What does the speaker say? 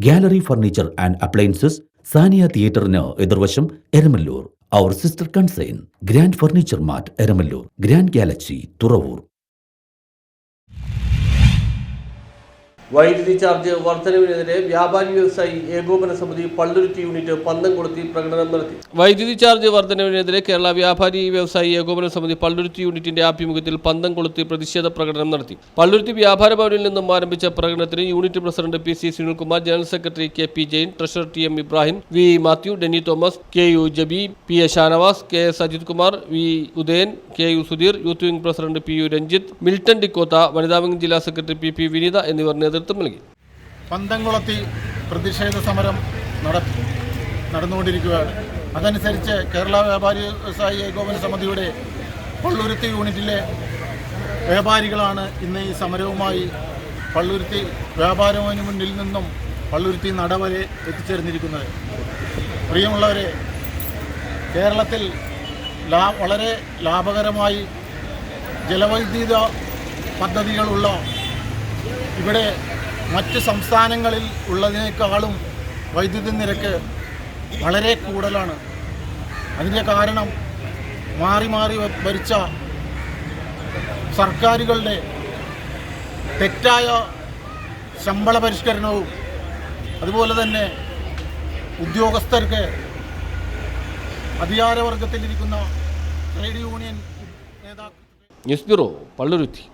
Gallery furniture and appliances, Saniya തിയേറ്ററിന് എതിർവശം, എരമല്ലൂർ. അവർ sister concern, grand furniture mart, Eramallur. Grand galaxy, Thuravoor. വൈദ്യുതി ചാർജ് വർധനവിനെതിരെ വ്യാപാരി വ്യവസായി ഏകോപന സമിതി പള്ളുരുത്തി യൂണിറ്റ് പന്തം കൊളുത്തി പ്രകടനം നടത്തി. വൈദ്യുതി ചാർജ് വർധനവിനെതിരെ കേരള വ്യാപാരി വ്യവസായി ഏകോപന സമിതി പള്ളുരുത്തി യൂണിറ്റിന്റെ ആഭിമുഖ്യത്തിൽ പന്തം കൊളുത്തി പ്രതിഷേധ പ്രകടനം നടത്തി. പള്ളുരുത്തി വ്യാപാര ഭവനിൽ നിന്നും ആരംഭിച്ച പ്രകടനത്തിന് unit president P C Sunilkumar, general secretary K P Jain, treasurer T M Ibrahim, V Mathew, Denny Thomas, K U Jabi, P A Shanavas, K S Ajith Kumar, V Udayan, K U Sudheer, youth wing president P U Ranjith, Milton D'Cotha, വനിതാ വിംഗ് ജില്ലാ സെക്രട്ടറി പി പി വിനീത എന്നിവർ നേതൃത്വം നൽകി. പന്തംകുളത്തി പ്രതിഷേധ സമരം നടന്നുകൊണ്ടിരിക്കുകയാണ്. അതനുസരിച്ച് കേരള വ്യാപാരി വ്യവസായി ഏകോപന സമിതിയുടെ പള്ളുരുത്തി യൂണിറ്റിലെ വ്യാപാരികളാണ് ഇന്ന് ഈ സമരവുമായി പള്ളുരുത്തി വ്യാപാരഭവന് മുന്നിൽ നിന്നും പള്ളുരുത്തി നട വരെ എത്തിച്ചേർന്നിരിക്കുന്നത്. പ്രിയമുള്ളവരെ, കേരളത്തിൽ വളരെ ലാഭകരമായി ജലവൈദ്യുത പദ്ധതികളുള്ള ഇവിടെ മറ്റ് സംസ്ഥാനങ്ങളിൽ ഉള്ളതിനേക്കാളും വൈദ്യുതി നിരക്ക് വളരെ കൂടുതലാണ്. അതിൻ്റെ കാരണം മാറി മാറി ഭരിച്ച സർക്കാരുകളുടെ തെറ്റായ ശമ്പള പരിഷ്കരണവും അതുപോലെ തന്നെ ഉദ്യോഗസ്ഥർക്ക് അധികാരവർഗത്തിലിരിക്കുന്ന ട്രേഡ് യൂണിയൻ നേതാക്കൾ. News bureau, Palluruthy.